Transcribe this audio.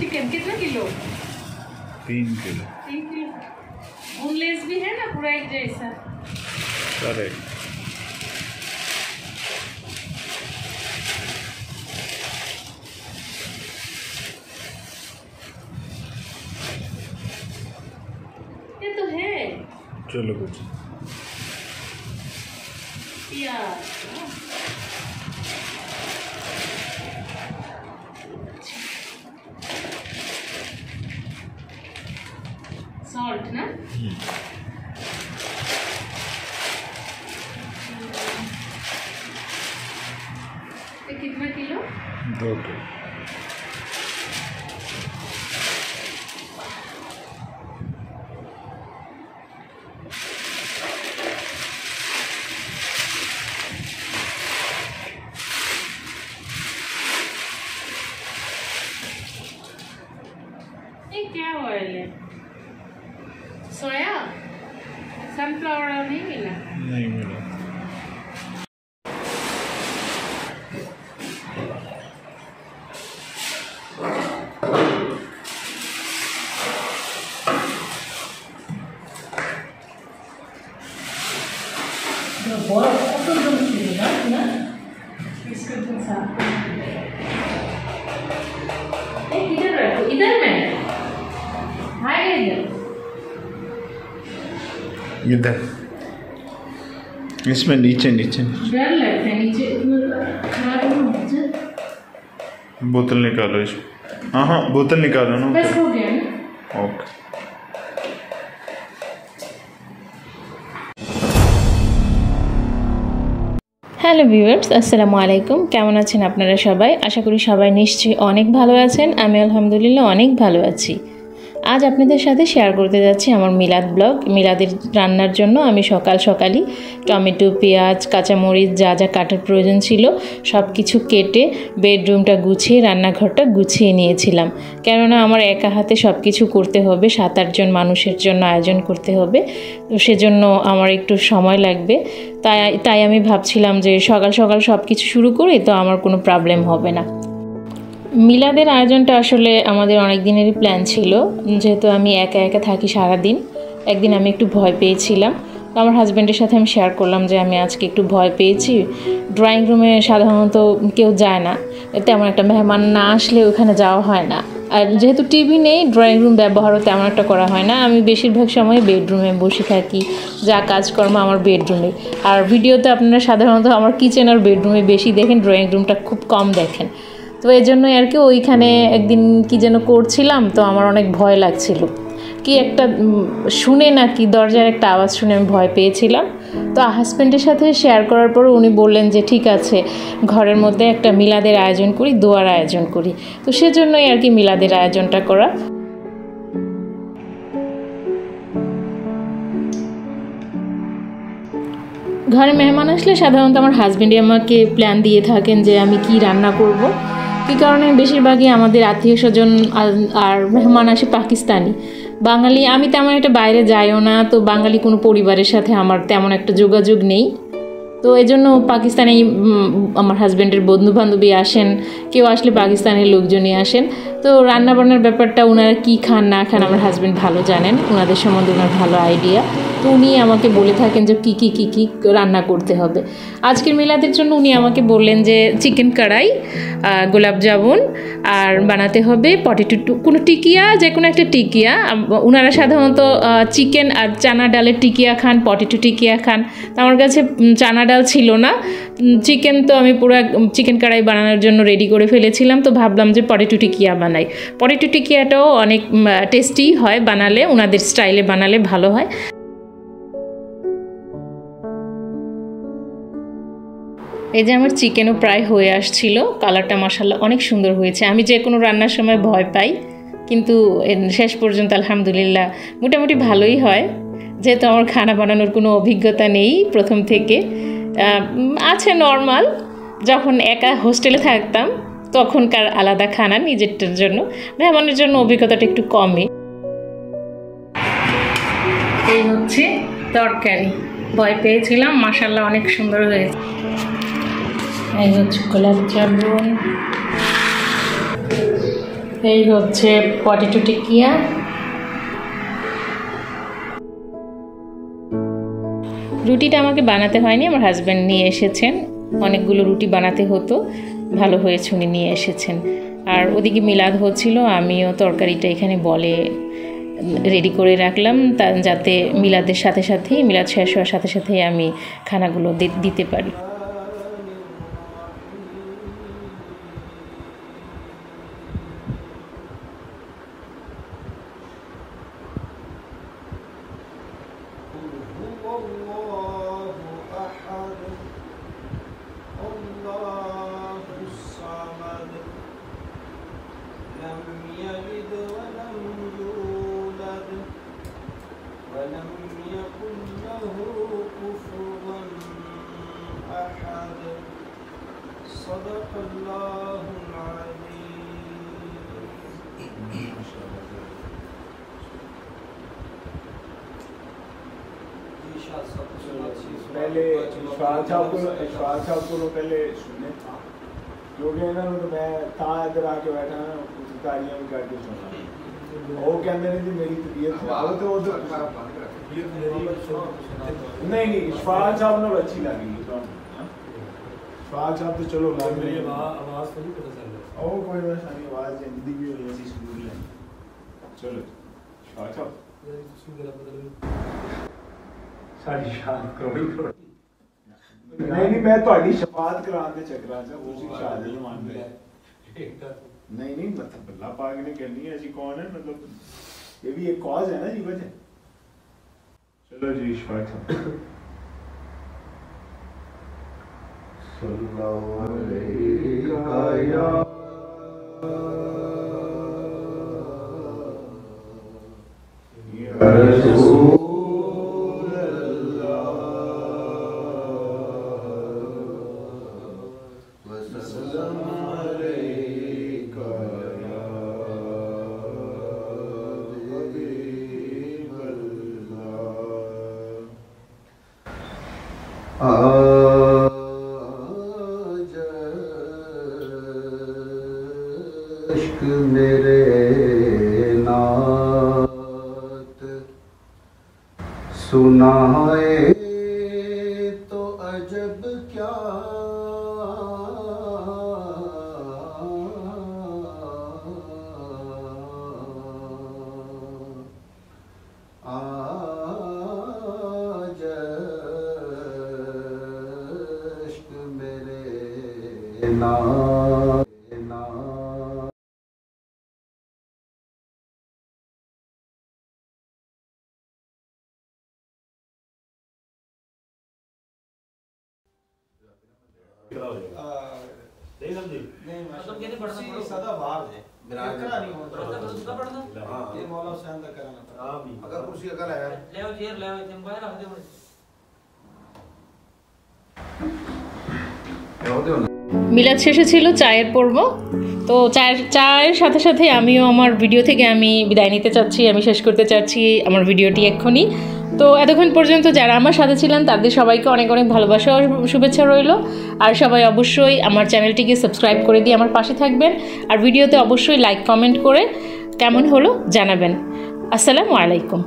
Chicken कितना kilo? 3 kilo. 3 kilo. Boneless भी है ना पूरा एक जैसा? करेक्ट। ये तो है। चलो कुछ यार सॉल्ट ना? ये कितना किलो? 2 किलो। ये क्या ऑयल है? सोया? सनफ्लावर ऑयल नहीं मिला? नहीं मिला। इधर रखो, इधर में हाय इधर इसमें नीचे नीचे डर लगता है नीचे खराब हो जाए। बोतल निकालो इसमें। हाँ बोतल निकालो ना। बस हो गया ना? ओके। হ্যালো ভিউয়ার্স, আসসালামু আলাইকুম। কেমন আছেন আপনারা সবাই? আশা করি সবাই নিশ্চয়ই অনেক ভালো আছেন। আমি আলহামদুলিল্লাহ অনেক ভালো আছি। আজ আপনাদের সাথে শেয়ার করতে যাচ্ছি আমার মিলাদ ব্লগ। মিলাদের রান্নার জন্য আমি সকালই টমেটো, পেঁয়াজ, কাঁচামরিচ যা যা কাটার প্রয়োজন ছিল সব কিছু কেটে বেডরুমটা গুছিয়ে রান্নাঘরটা গুছিয়ে নিয়েছিলাম। কেননা আমার একা হাতে সব কিছু করতে হবে, 7-8 জন মানুষের জন্য আয়োজন করতে হবে, তো সেজন্য আমার একটু সময় লাগবে। তাই আমি ভাবছিলাম যে সকাল সব কিছু শুরু করি, তো আমার কোনো প্রবলেম হবে না। মিলাদের আয়োজনটা আসলে আমাদের অনেক দিনেরই প্ল্যান ছিল। যেহেতু আমি একা থাকি সারাদিন, একদিন আমি একটু ভয় পেয়েছিলাম। তো আমার হাজব্যান্ডের সাথে আমি শেয়ার করলাম যে আমি আজকে একটু ভয় পেয়েছি। ড্রয়িং রুমে সাধারণত কেউ যায় না, তেমন একটা মেহমান না আসলে ওখানে যাওয়া হয় না। আর যেহেতু টিভি নেই, ড্রয়িং রুম ব্যবহারও তেমন একটা করা হয় না। আমি বেশিরভাগ সময় বেডরুমে বসে থাকি, যা কাজকর্ম আমার বেডরুমে। আর ভিডিওতে আপনারা সাধারণত আমার কিচেন আর বেডরুমে বেশি দেখেন, ড্রয়িং রুমটা খুব কম দেখেন। তো এই জন্যই আর কি ওইখানে একদিন কি যেন করছিলাম, তো আমার অনেক ভয় লাগছিল। কি একটা শুনে নাকি দরজার একটা আওয়াজ শুনে আমি ভয় পেয়েছিলাম। তো হাজব্যান্ডের সাথে শেয়ার করার পর উনি বললেন যে ঠিক আছে, ঘরের মধ্যে একটা মিলাদের আয়োজন করি, দোয়ার আয়োজন করি। তো সেজন্যই আর কি মিলাদের আয়োজনটা করা। ঘরে মেহমান আসলে সাধারণত আমার হাজব্যান্ডই আমাকে প্ল্যান দিয়ে থাকেন যে আমি কি রান্না করব। কী কারণে বেশিরভাগই আমাদের আত্মীয় স্বজন আর মেহমান আসে পাকিস্তানি। বাঙালি আমি তেমন একটা বাইরে যাইও না, তো বাঙালি কোনো পরিবারের সাথে আমার তেমন একটা যোগাযোগ নেই। তো এই জন্য পাকিস্তানি আমার হাজব্যান্ডের বন্ধুবান্ধবী আসেন, কেউ আসলে পাকিস্তানের লোকজনই আসেন। তো রান্নাবান্নার ব্যাপারটা ওনারা কী খান না খান আমার হাজব্যান্ড ভালো জানেন, ওনাদের সম্বন্ধে ওনার ভালো আইডিয়া। তো উনি আমাকে বলে থাকেন যে কী রান্না করতে হবে। আজকের মিলাদের জন্য উনি আমাকে বললেন যে চিকেন কড়াই, গোলাপ জামুন, আর বানাতে হবে পটেটো, কোনো টিকিয়া, যে কোনো একটা টিকিয়া। ওনারা সাধারণত চিকেন আর চানা ডালের টিকিয়া খান, পটেটো টিকিয়া খান। তো আমার কাছে চানা ডাল ছিল না, চিকেন তো আমি পুরো চিকেন কড়াই বানানোর জন্য রেডি করে ফেলেছিলাম। তো ভাবলাম যে পটেটো টিকিয়া বানাই। পটেটো টিকিয়াটাও অনেক টেস্টি হয় বানালে, ওনাদের স্টাইলে বানালে ভালো হয়। এই যে আমার চিকেনও প্রায় হয়ে আসছিল, কালারটা মাশাআল্লাহ অনেক সুন্দর হয়েছে। আমি যে কোনো রান্নার সময় ভয় পাই, কিন্তু শেষ পর্যন্ত আলহামদুলিল্লাহ মোটামুটি ভালোই হয়। যেহেতু আমার খানা বানানোর কোনো অভিজ্ঞতা নেই প্রথম থেকে, আছে নর্মাল। যখন একা হোস্টেলে থাকতাম তখনকার আলাদা খানা নিজেরটার জন্য, মেহমানের জন্য অভিজ্ঞতাটা একটু কমই। এই হচ্ছে তরকারি, ভয় পেয়েছিলাম, মাশাআল্লাহ অনেক সুন্দর হয়েছে। এই হচ্ছে গোলাপ জামুন, এই হচ্ছে পটেটো টিকিয়া। রুটিটা আমাকে বানাতে হয়নি, আমার হাজব্যান্ড নিয়ে এসেছেন। অনেকগুলো রুটি বানাতে হতো, ভালো হয়েছে উনি নিয়ে এসেছেন। আর ওদিকে মিলাদ হচ্ছিল, আমিও তরকারিটা এখানে বলে রেডি করে রাখলাম যাতে মিলাদের সাথে সাথেই, মিলাদ শেষ হওয়ার সাথে সাথেই আমি খানাগুলো দিতে পারি। صدق الله العظيم. पहले इशफाक साहब को पहले सुने क्योंकि इन्होंने तो मैं था इधर आके बैठा ना कुछ तारियां भी करके सुना वो कहते हैं कि मेरी तबीयत खराब तो नहीं इशफाक साहब ने अच्छी लगी इशफाक साहब तो चलो मेरी आवाज तो नहीं पता चल रहा ओ कोई बात नहीं आवाज हिंदी भी हो ऐसी सुन ले चलो इशफाक साहब सारी शान करो नहीं मैं ਤੁਹਾਡੀ ਸ਼ਫਾਅਤ ਕਰਾਉਣ ਦੇ ਚੱਕਰਾਂ 'ਚ ਤੁਸੀਂ ਸ਼ਾਦੀ ਮੰਨ ਰਹੇ नहीं मतलब अल्लाह पाक ने करनी है ऐसी कौन है मतलब ये भी एक कॉज है ना जी वजह चलो जी इशफाक साहब सल्लल्लाहु अलैहि या रसूल इश्क मेरे नात सुनाए तो अजब क्या आज इश्क मेरे नात नहीं समझी नहीं मतलब कहते पढ़ना सदा बाहर है मेरा नहीं होता उसका पढ़ना हां ये मौला हुसैन का कराना हां भी अगर कुर्सी अकल है ले आओ चेयर ले आओ तुम बाहर रख दे মিলাদ শেষে ছিল চায়ের পর্ব। তো চায়ের সাথে সাথে আমিও আমার ভিডিও থেকে আমি বিদায় নিতে চাচ্ছি, আমি শেষ করতে চাচ্ছি আমার ভিডিওটি এক্ষুনি। তো এতক্ষণ পর্যন্ত যারা আমার সাথে ছিলেন তাদের সবাইকে অনেক অনেক ভালোবাসা ও শুভেচ্ছা রইল। আর সবাই অবশ্যই আমার চ্যানেলটিকে সাবস্ক্রাইব করে দিয়ে আমার পাশে থাকবেন। আর ভিডিওতে অবশ্যই লাইক কমেন্ট করে কেমন হলো জানাবেন। আসসালামু আলাইকুম।